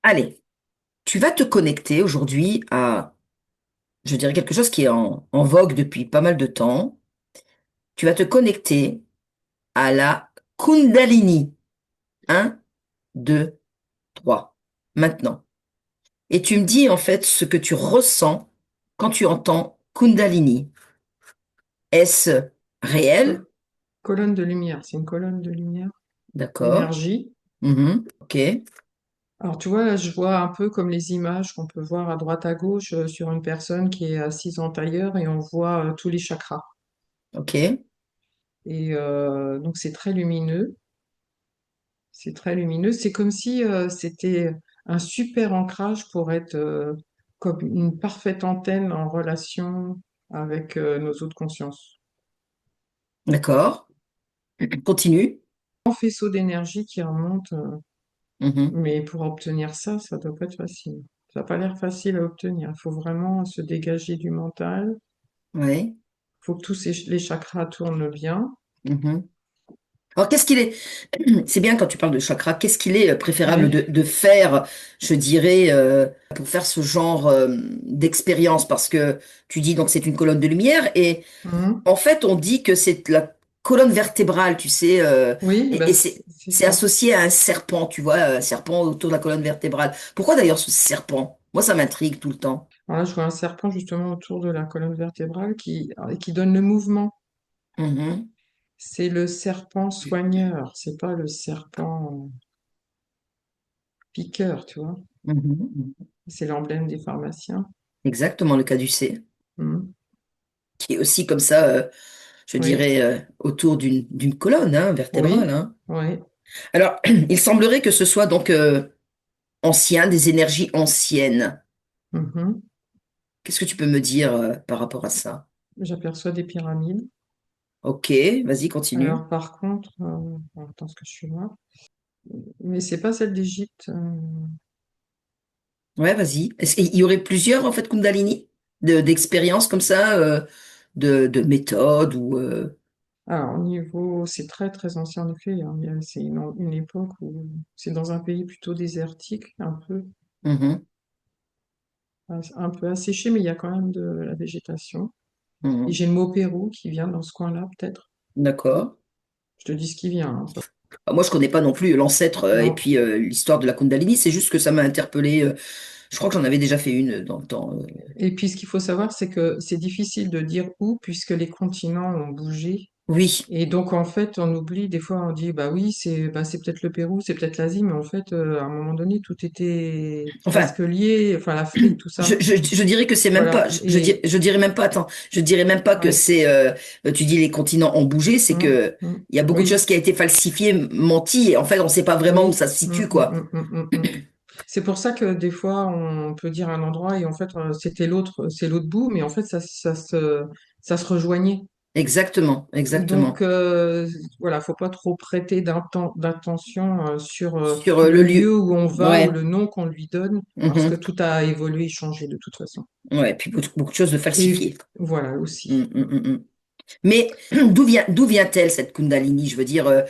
Allez, tu vas te connecter aujourd'hui à, je dirais, quelque chose qui est en vogue depuis pas mal de temps. Tu vas te connecter à la Kundalini. Un, 2, 3. Maintenant. Et tu me dis en fait ce que tu ressens quand tu entends Kundalini. Est-ce réel? Co- Colonne de lumière, c'est une colonne de lumière, D'accord. d'énergie. Mhm. Ok. Alors, tu vois, je vois un peu comme les images qu'on peut voir à droite à gauche sur une personne qui est assise en tailleur et on voit tous les chakras. Ok. Et donc, c'est très lumineux. C'est très lumineux. C'est comme si c'était un super ancrage pour être comme une parfaite antenne en relation avec nos autres consciences. D'accord. Continue. Un faisceau d'énergie qui remonte. Mhm. Mais pour obtenir ça, ça doit pas être facile. Ça n'a pas l'air facile à obtenir. Il faut vraiment se dégager du mental. Oui. Il faut que les chakras tournent bien. Mhm. Alors, qu'est-ce qu'il est, c'est bien quand tu parles de chakra, qu'est-ce qu'il est préférable Oui. de faire, je dirais, pour faire ce genre d'expérience? Parce que tu dis donc c'est une colonne de lumière et Mhm. en fait on dit que c'est la colonne vertébrale, tu sais, Oui, bah et c'est c'est ça. associé à un serpent, tu vois, un serpent autour de la colonne vertébrale. Pourquoi d'ailleurs ce serpent? Moi ça m'intrigue tout le temps. Alors là, je vois un serpent justement autour de la colonne vertébrale qui donne le mouvement. Mhm. C'est le serpent soigneur, c'est pas le serpent piqueur, tu vois. Mhm. C'est l'emblème des pharmaciens. Exactement le caducée, Mhm. qui est aussi comme ça, je Oui, dirais, autour d'une colonne hein, vertébrale, oui, hein. oui. Alors, il semblerait que ce soit donc ancien, des énergies anciennes. Mhm. Qu'est-ce que tu peux me dire par rapport à ça? J'aperçois des pyramides. Ok, vas-y, continue. Alors par contre, attends, ce que je suis là. Mais c'est pas celle d'Égypte. Ouais, vas-y. Est-ce qu'il y aurait plusieurs, en fait, Kundalini, d'expériences comme ça, de méthodes ou... Alors, au niveau, c'est très très ancien en effet, hein. C'est une époque où c'est dans un pays plutôt désertique, Mhm, un peu asséché, mais il y a quand même de la végétation. Et mhm. j'ai le mot Pérou qui vient dans ce coin-là, peut-être. D'accord. Je te dis ce qui vient, hein. Moi, je connais pas non plus l'ancêtre et Non. puis l'histoire de la Kundalini, c'est juste que ça m'a interpellé. Je crois que j'en avais déjà fait une dans le temps. Et puis ce qu'il faut savoir, c'est que c'est difficile de dire où, puisque les continents ont bougé. Oui. Et donc, en fait, on oublie, des fois, on dit, bah oui, c'est peut-être le Pérou, c'est peut-être l'Asie, mais en fait, à un moment donné, tout était Enfin, presque lié, enfin, l'Afrique, tout ça. je dirais que c'est même pas, Voilà. Et, je dirais même pas, attends, je dirais même pas que ouais. c'est, tu dis les continents ont bougé, c'est que il y a beaucoup de choses Oui, qui a été falsifiées, menties, et en fait, on sait pas vraiment où oui. ça se situe, quoi. Mm. C'est pour ça que des fois, on peut dire un endroit et en fait, c'est l'autre bout, mais en fait, ça se rejoignait. Exactement, Donc, exactement. voilà, faut pas trop prêter d'attention sur Sur le le lieu lieu, où on va ou ouais, le nom qu'on lui donne, parce que mhm, tout a évolué et changé de toute façon. ouais, puis beaucoup de choses de Et falsifiées. voilà Mm, aussi. mm, mm, mm. Mais d'où vient-elle cette Kundalini? Je veux dire,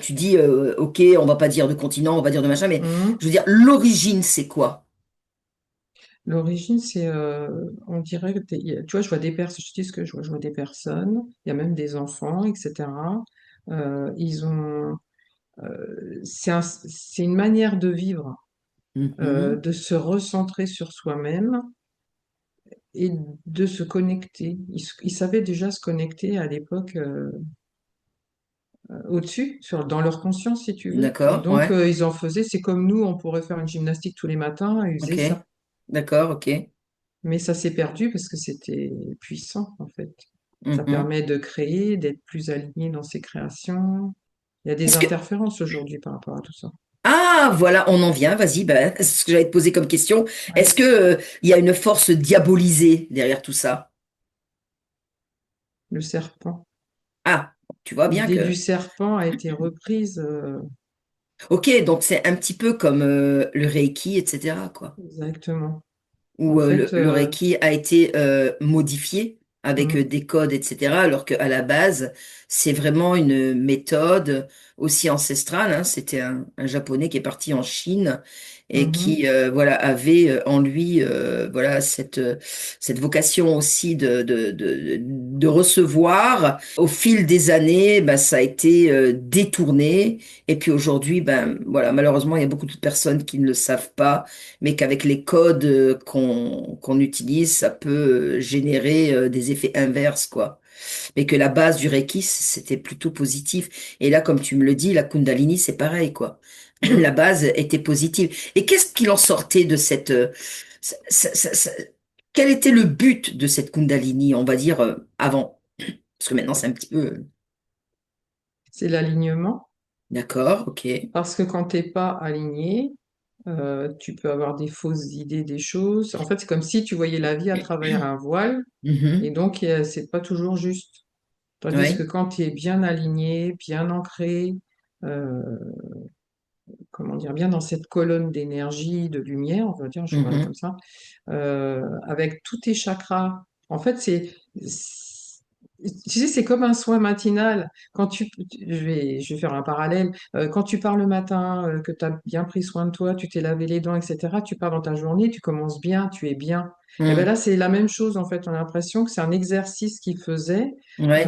tu dis, ok, on va pas dire de continent, on va dire de machin, mais Mhm. je veux dire, l'origine, c'est quoi? L'origine, on dirait, tu vois, je vois des personnes, je dis ce que je vois des personnes, il y a même des enfants, etc. Ils ont, c'est une manière de vivre, Mhm. de se recentrer sur soi-même et de se connecter. Ils savaient déjà se connecter à l'époque au-dessus, dans leur conscience, si tu veux. Et D'accord, donc, ouais. ils en faisaient, c'est comme nous, on pourrait faire une gymnastique tous les matins, ils faisaient Ok, ça. d'accord, ok. Mais ça s'est perdu parce que c'était puissant, en fait. Ça Mhm. permet de créer, d'être plus aligné dans ses créations. Il y a des Est-ce que... interférences aujourd'hui par rapport à tout ça. Ah, voilà, on en vient, vas-y, ben, c'est ce que j'allais te poser comme question. Est-ce Ouais. que, il y a une force diabolisée derrière tout ça? Le serpent. Ah, tu vois bien L'idée du que... serpent a été reprise, Ok, donc c'est un petit peu comme le Reiki, etc., quoi. exactement. En Où fait, le Reiki a été modifié avec hmm, des codes, etc., alors qu'à la base, c'est vraiment une méthode aussi ancestrale, hein. C'était un Japonais qui est parti en Chine et Mhm. qui voilà avait en lui voilà cette vocation aussi de recevoir. Au fil des années, bah, ça a été détourné et puis aujourd'hui, ben voilà, malheureusement, il y a beaucoup de personnes qui ne le savent pas, mais qu'avec les codes qu'on utilise, ça peut générer des effets inverses, quoi. Mais que la base du Reiki, c'était plutôt positif. Et là, comme tu me le dis, la Kundalini, c'est pareil, quoi. La Mhm. base était positive. Et qu'est-ce qu'il en sortait de cette... quel était le but de cette Kundalini, on va dire, avant? Parce que maintenant, c'est un petit peu... C'est l'alignement. D'accord, ok. Parce que quand t'es pas aligné, tu peux avoir des fausses idées des choses. En fait, c'est comme si tu voyais la vie à travers un voile, et Mhm. donc c'est pas toujours juste. Tandis que Ouais. quand tu es bien aligné, bien ancré, euh, comment dire, bien dans cette colonne d'énergie, de lumière, on va dire, je parle comme Mhm. ça, avec tous tes chakras. En fait, tu sais, c'est comme un soin matinal. Je vais faire un parallèle. Quand tu pars le matin, que tu as bien pris soin de toi, tu t'es lavé les dents, etc., tu pars dans ta journée, tu commences bien, tu es bien. Et bien Mhm. là, c'est la même chose, en fait. On a l'impression que c'est un exercice qu'ils faisaient Ouais.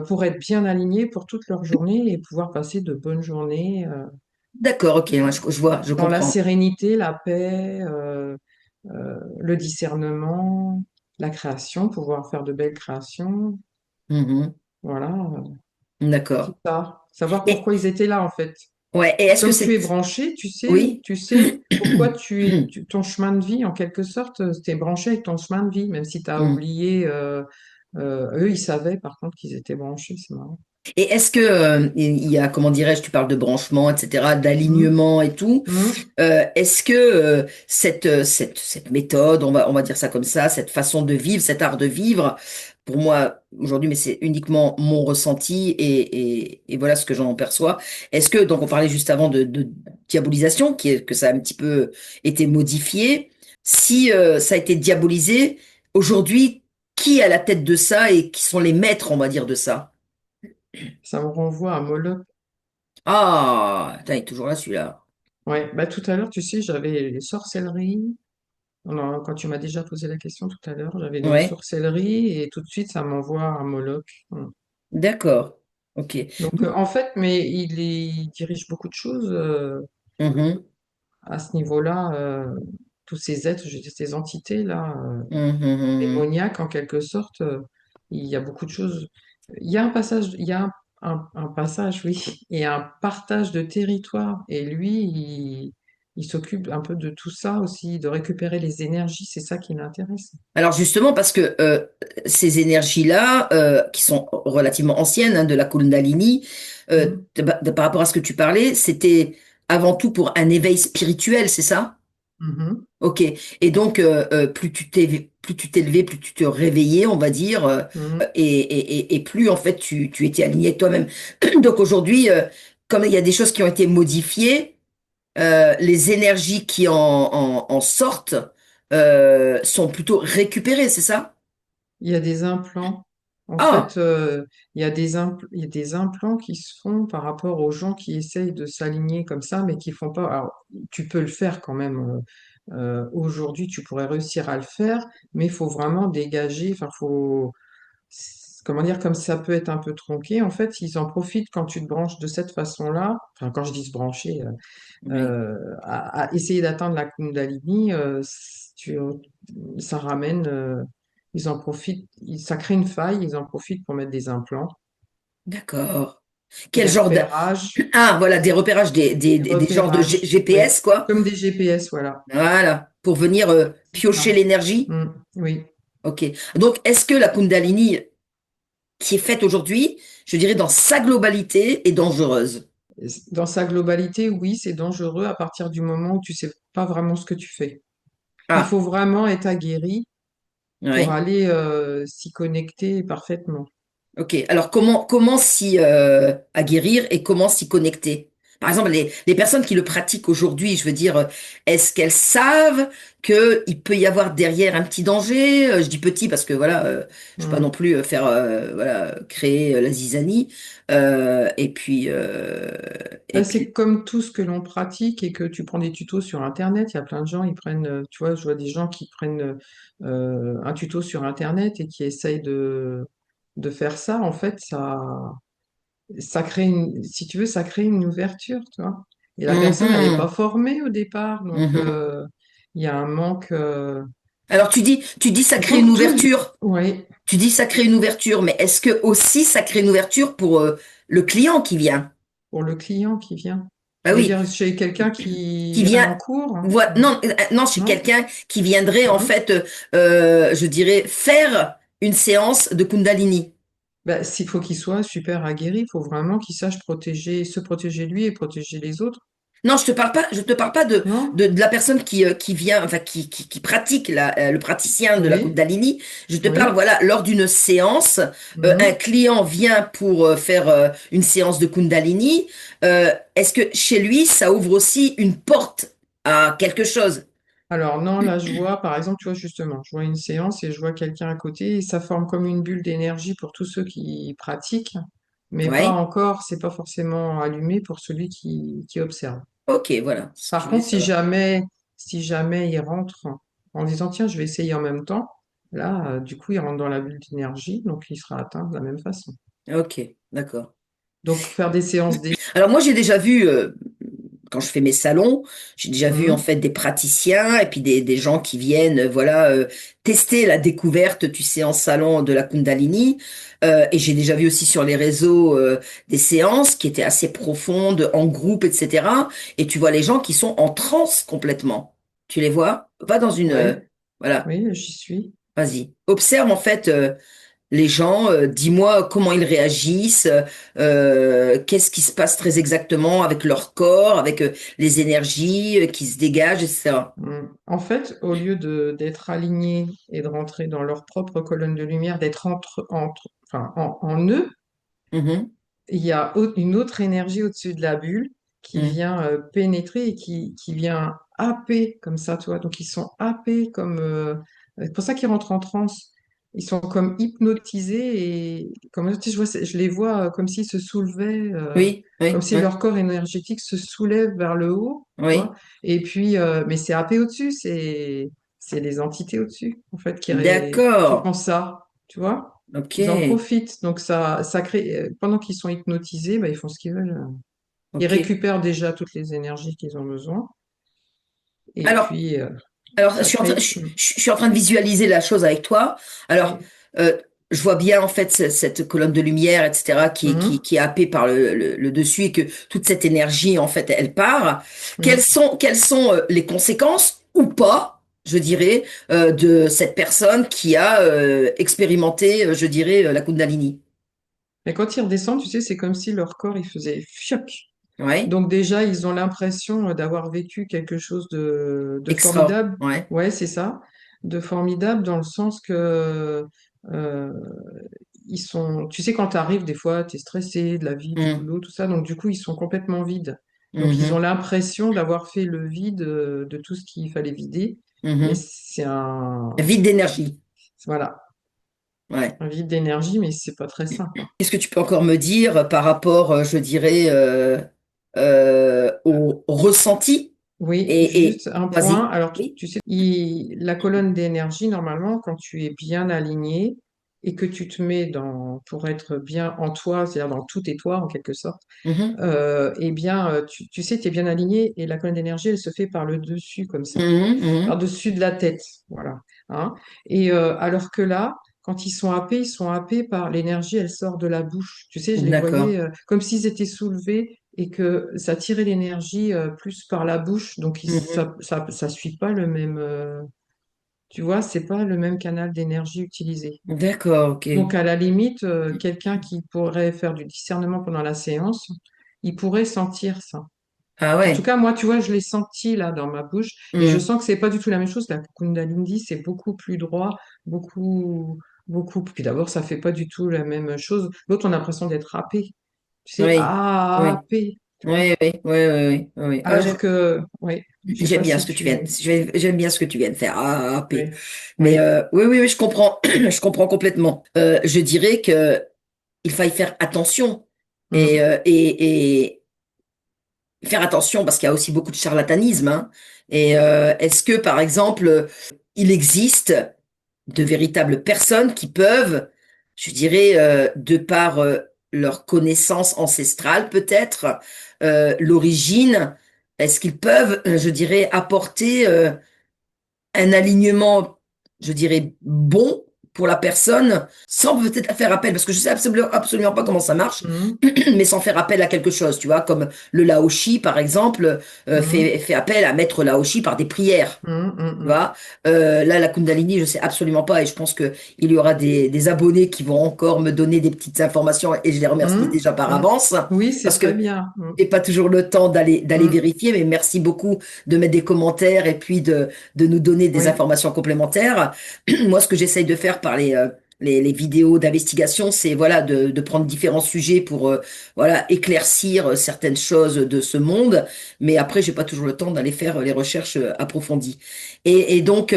pour être bien alignés pour toute leur journée et pouvoir passer de bonnes journées D'accord, ok, ouais, je vois, je dans la comprends. sérénité, la paix, le discernement, la création, pouvoir faire de belles créations. Mhm. Voilà, c'est D'accord. ça. Savoir Et, pourquoi ils étaient là, en fait. ouais, et est-ce que Comme tu c'est... es branché, Oui. tu sais pourquoi ton chemin de vie, en quelque sorte, tu es branché avec ton chemin de vie, même si tu as Mhm. oublié. Eux, ils savaient, par contre, qu'ils étaient branchés, c'est marrant. Et est-ce que il y a, comment dirais-je, tu parles de branchement, etc., Mhm. d'alignement et tout. Mhm. Est-ce que cette méthode, on va dire ça comme ça, cette façon de vivre, cet art de vivre, pour moi aujourd'hui, mais c'est uniquement mon ressenti et voilà ce que j'en perçois. Est-ce que, donc on parlait juste avant de diabolisation, que ça a un petit peu été modifié. Si ça a été diabolisé, aujourd'hui, qui est à la tête de ça et qui sont les maîtres, on va dire, de ça? Ça me renvoie à Moloch. Ah, putain, il est toujours là celui-là. Ouais, bah tout à l'heure, tu sais, j'avais les sorcelleries. Quand tu m'as déjà posé la question tout à l'heure, j'avais les Ouais, sorcelleries et tout de suite, ça m'envoie à Moloch. Mm. d'accord. Ok. Donc, en fait, mais il dirige beaucoup de choses Mhm, à ce niveau-là. Tous ces êtres, ces entités-là, mhm, mhm. démoniaques en quelque sorte, il y a beaucoup de choses. Il y a un passage, il y a un passage, oui, et un partage de territoire. Et lui, il s'occupe un peu de tout ça aussi, de récupérer les énergies. C'est ça qui l'intéresse. Alors justement, parce que ces énergies-là, qui sont relativement anciennes, hein, de la Kundalini, Mm. par rapport à ce que tu parlais, c'était avant tout pour un éveil spirituel, c'est ça? Mhm. Ok. Et donc, plus tu t'élevais, plus tu te réveillais, on va dire, Mhm. et plus en fait tu étais aligné avec toi-même. Donc aujourd'hui, comme il y a des choses qui ont été modifiées, les énergies qui en sortent sont plutôt récupérées, c'est ça? Il y a des implants. En Ah, fait, il y a des implants qui se font par rapport aux gens qui essayent de s'aligner comme ça, mais qui font pas. Alors, tu peux le faire quand même. Aujourd'hui, tu pourrais réussir à le faire, mais il faut vraiment dégager. Enfin, comment dire, comme ça peut être un peu tronqué. En fait, ils en profitent quand tu te branches de cette façon-là. Enfin, quand je dis se brancher, oui, à essayer d'atteindre la Kundalini, ça ramène, ils en profitent, ça crée une faille, ils en profitent pour mettre des implants, d'accord. Quel des genre de... repérages, Ah, voilà, des repérages, des des genres de repérages, oui, GPS, quoi. comme des GPS, voilà, Voilà, pour venir c'est piocher ça. l'énergie. Oui. Ok. Donc, est-ce que la Kundalini qui est faite aujourd'hui, je dirais dans sa globalité, est dangereuse? Dans sa globalité, oui, c'est dangereux à partir du moment où tu sais pas vraiment ce que tu fais. Il faut Ah, vraiment être aguerri pour oui. aller s'y connecter parfaitement. Ok. Alors, comment s'y aguerrir et comment s'y connecter? Par exemple, les personnes qui le pratiquent aujourd'hui, je veux dire, est-ce qu'elles savent qu'il peut y avoir derrière un petit danger? Je dis petit parce que voilà, je ne veux pas non Mm. plus faire, voilà, créer la zizanie. Et Ben, c'est puis, comme tout ce que l'on pratique et que tu prends des tutos sur Internet. Il y a plein de gens, ils prennent, tu vois, je vois des gens qui prennent un tuto sur Internet et qui essayent de faire ça. En fait, ça crée si tu veux, ça crée une ouverture, tu vois. Et la personne, elle n'est pas Mhm, formée au départ, donc mhm. il y a un manque. Alors tu dis ça Il crée faut une que tout. ouverture. Oui, Tu dis ça crée une ouverture, mais est-ce que aussi ça crée une ouverture pour le client qui vient? pour le client qui vient. Bah Tu veux oui, dire chez quelqu'un qui qui irait vient, en cours, hein? non, non, chez Non? quelqu'un qui viendrait en Mhm. fait, je dirais, faire une séance de Kundalini. Ben, s'il faut qu'il soit super aguerri, il faut vraiment qu'il sache protéger, se protéger lui et protéger les autres, Non, je te parle pas non? de la personne qui vient, enfin qui pratique le praticien de la Oui, Kundalini. Je te parle, oui. voilà, lors d'une séance, un Mhm. client vient pour faire une séance de Kundalini. Est-ce que chez lui, ça ouvre aussi une porte à quelque chose? Alors non, là je vois, par exemple, tu vois justement, je vois une séance et je vois quelqu'un à côté et ça forme comme une bulle d'énergie pour tous ceux qui pratiquent, mais pas Ouais. encore, c'est pas forcément allumé pour celui qui observe. Ok, voilà, c'est ce que je Par voulais contre, savoir. si jamais il rentre en disant tiens, je vais essayer en même temps, là, du coup, il rentre dans la bulle d'énergie, donc il sera atteint de la même façon. Ok, d'accord. Donc faire des séances des. Alors moi j'ai déjà vu, quand je fais mes salons, j'ai déjà vu en Mhm, fait des praticiens et puis des gens qui viennent, voilà, tester la découverte, tu sais, en salon de la Kundalini. Et j'ai déjà vu aussi sur les réseaux des séances qui étaient assez profondes, en groupe, etc. Et tu vois les gens qui sont en transe complètement. Tu les vois? Va dans une, ouais, voilà, oui, j'y suis. vas-y. Observe en fait. Les gens, dis-moi comment ils réagissent, qu'est-ce qui se passe très exactement avec leur corps, avec les énergies qui se dégagent, etc. En fait, au lieu d'être alignés et de rentrer dans leur propre colonne de lumière, d'être enfin, en eux, Mhm, il y a une autre énergie au-dessus de la bulle qui mhm. vient pénétrer et qui vient happer comme ça, toi. Donc ils sont happés comme c'est pour ça qu'ils rentrent en transe. Ils sont comme hypnotisés et comme tu sais, je les vois comme s'ils se soulevaient, Oui, comme oui, si oui, leur corps énergétique se soulève vers le haut, tu vois. oui. Et puis, mais c'est happé au-dessus, c'est les entités au-dessus en fait qui D'accord. font ça, tu vois. Ok, Ils en profitent. Donc ça crée, pendant qu'ils sont hypnotisés, bah, ils font ce qu'ils veulent. Ils ok. récupèrent déjà toutes les énergies qu'ils ont besoin. Et Alors, puis, alors, je ça suis en train, crée. je suis en train de visualiser la chose avec toi. Alors, Oui. je vois bien en fait cette colonne de lumière, etc., qui, qui, Mhm. qui est happée par le dessus et que toute cette énergie, en fait, elle part. Quelles Mhm. sont, quelles sont les conséquences ou pas, je dirais, de cette personne qui a expérimenté, je dirais, la Kundalini? Mais quand ils redescendent, tu sais, c'est comme si leur corps, il faisait fioc. Ouais, Donc déjà, ils ont l'impression d'avoir vécu quelque chose de extra. formidable. Ouais. Ouais, c'est ça. De formidable dans le sens que euh, ils sont. Tu sais, quand tu arrives, des fois, tu es stressé de la vie, du Mhm. boulot, tout ça. Donc du coup, ils sont complètement vides. Donc ils ont Mhm. l'impression d'avoir fait le vide de tout ce qu'il fallait vider. Mais Mhm. c'est un. Vide d'énergie. Voilà, Ouais. un vide d'énergie, mais c'est pas très sain, quoi. Qu'est-ce que tu peux encore me dire par rapport, je dirais, au ressenti Oui, et juste un point. vas-y. Alors, Oui. tu sais, la colonne d'énergie, normalement, quand tu es bien aligné et que tu te mets pour être bien en toi, c'est-à-dire dans tout et toi, en quelque sorte, Mhm. eh bien, tu sais, tu es bien aligné et la colonne d'énergie, elle se fait par le dessus, comme ça, Mhm. Mhm. par-dessus de la tête. Voilà. Hein. Et alors que là, quand ils sont happés par l'énergie, elle sort de la bouche. Tu sais, je les D'accord. voyais comme s'ils étaient soulevés et que ça tirait l'énergie plus par la bouche. Donc, Mhm. ça suit pas le même, tu vois, c'est pas le même canal d'énergie utilisé. D'accord, ok. Donc, à la limite, quelqu'un qui pourrait faire du discernement pendant la séance, il pourrait sentir ça. Ah En tout ouais. cas, moi, tu vois, je l'ai senti là dans ma bouche et je Mhm. sens que c'est pas du tout la même chose. La Kundalini, c'est beaucoup plus droit, beaucoup. Puis d'abord, ça fait pas du tout la même chose. L'autre, on a l'impression d'être happé. Tu sais, Oui. Oui. happé. tu vois. Oui, oui, oui, oui, oui, oui. Ah, Alors que, oui, je sais j'aime pas bien si ce que tu viens, tu... j'aime bien ce que tu viens de faire. Ah, P. Oui, Mais oui. oui, oui, oui, je comprends, je comprends complètement. Je dirais que il faille faire attention et, Mm, faire attention parce qu'il y a aussi beaucoup de charlatanisme, hein. Et est-ce que, par exemple, il existe de véritables personnes qui peuvent, je dirais, de par leur connaissance ancestrale peut-être, l'origine, est-ce qu'ils peuvent, je dirais, apporter un alignement, je dirais, bon pour la personne, sans peut-être faire appel, parce que je sais absolument pas comment ça marche, mm, mais sans faire appel à quelque chose, tu vois, comme le Laoshi, par exemple, mm, fait appel à maître Laoshi par des prières. mm, mm, Tu mm. vois, là, la Kundalini, je sais absolument pas, et je pense que il y aura des abonnés qui vont encore me donner des petites informations, et je les remercie Mm, déjà par mm. avance, Oui, c'est parce très que bien. Mm, j'ai pas toujours le temps d'aller mm. vérifier, mais merci beaucoup de mettre des commentaires et puis de nous donner des Oui. informations complémentaires. Moi, ce que j'essaye de faire par les vidéos d'investigation, c'est voilà de prendre différents sujets pour voilà éclaircir certaines choses de ce monde, mais après, j'ai pas toujours le temps d'aller faire les recherches approfondies. Et donc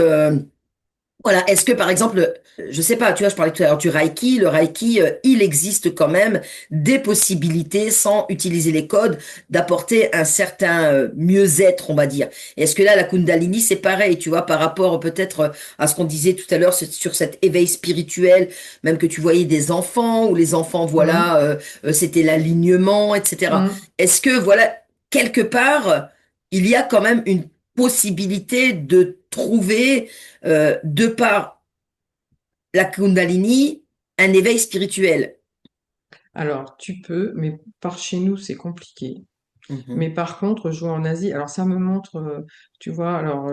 voilà, est-ce que par exemple, je sais pas, tu vois, je parlais tout à l'heure du Reiki, le Reiki, il existe quand même des possibilités, sans utiliser les codes, d'apporter un certain mieux-être, on va dire. Est-ce que là, la Kundalini, c'est pareil, tu vois, par rapport peut-être à ce qu'on disait tout à l'heure sur cet éveil spirituel, même que tu voyais des enfants, ou les enfants, Mm, voilà, c'était l'alignement, etc. mm. Est-ce que, voilà, quelque part, il y a quand même une possibilité de trouver de par la Kundalini, un éveil spirituel. Alors, tu peux, mais par chez nous, c'est compliqué. Mais Mhm, par contre, jouer en Asie, alors ça me montre, tu vois, alors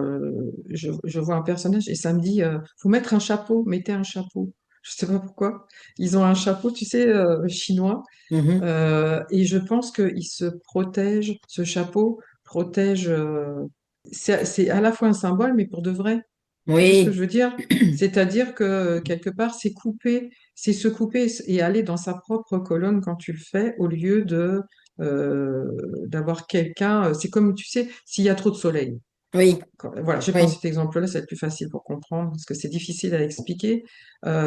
je vois un personnage et ça me dit, faut mettre un chapeau, mettez un chapeau. Je sais pas pourquoi. Ils ont un chapeau, tu sais, chinois, mhm. et je pense qu'ils se protègent, ce chapeau protège, c'est à la fois un symbole, mais pour de vrai. Tu vois ce que Oui, je veux dire? C'est-à-dire que quelque part, c'est couper, c'est se couper et aller dans sa propre colonne quand tu le fais, au lieu de d'avoir quelqu'un. C'est comme, tu sais, s'il y a trop de soleil. oui, Voilà, je prends oui, cet exemple-là, c'est le plus facile pour comprendre, parce que c'est difficile à expliquer.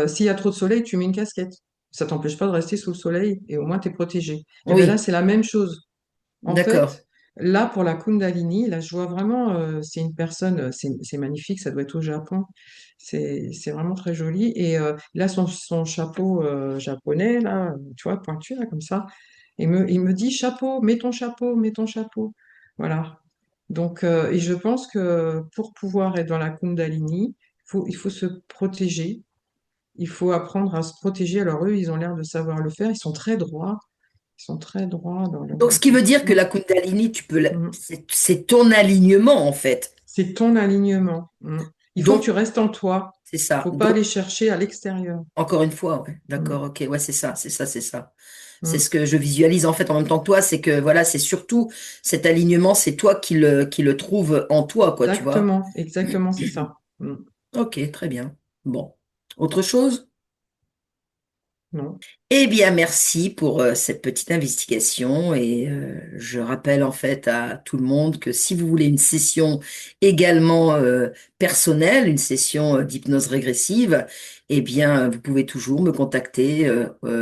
S'il y a trop de soleil, tu mets une casquette. Ça t'empêche pas de rester sous le soleil et au moins tu es protégé. Et bien là, oui, c'est la même chose. En d'accord. fait, là, pour la Kundalini, là, je vois vraiment, c'est une personne, c'est magnifique, ça doit être au Japon. C'est vraiment très joli. Et là, son chapeau japonais, là, tu vois, pointu, là, comme ça, il me dit, chapeau, mets ton chapeau, mets ton chapeau. Voilà. Donc, et je pense que pour pouvoir être dans la Kundalini, il faut se protéger. Il faut apprendre à se protéger. Alors, eux, ils ont l'air de savoir le faire. Ils sont très droits. Ils sont très droits dans leur Donc, ce qui veut dire que position. la Kundalini, Mm. c'est ton alignement, en fait. C'est ton alignement. Mm. Il faut que tu Donc, restes en toi. c'est ça. Faut pas Donc, aller chercher à l'extérieur. encore une fois, ouais, Mm. d'accord, ok, ouais, c'est ça, c'est ça, c'est ça. C'est Mm. ce que je visualise, en fait, en même temps que toi, c'est que, voilà, c'est surtout cet alignement, c'est toi qui le trouve en toi, quoi, tu vois. Exactement, exactement, c'est ça. Mm. Ok, très bien. Bon. Autre chose? Non. Eh bien, merci pour cette petite investigation et je rappelle en fait à tout le monde que si vous voulez une session également personnelle, une session d'hypnose régressive, eh bien, vous pouvez toujours me contacter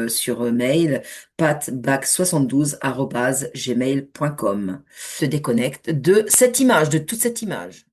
sur mail patbac72@gmail.com. Je te déconnecte de cette image, de toute cette image.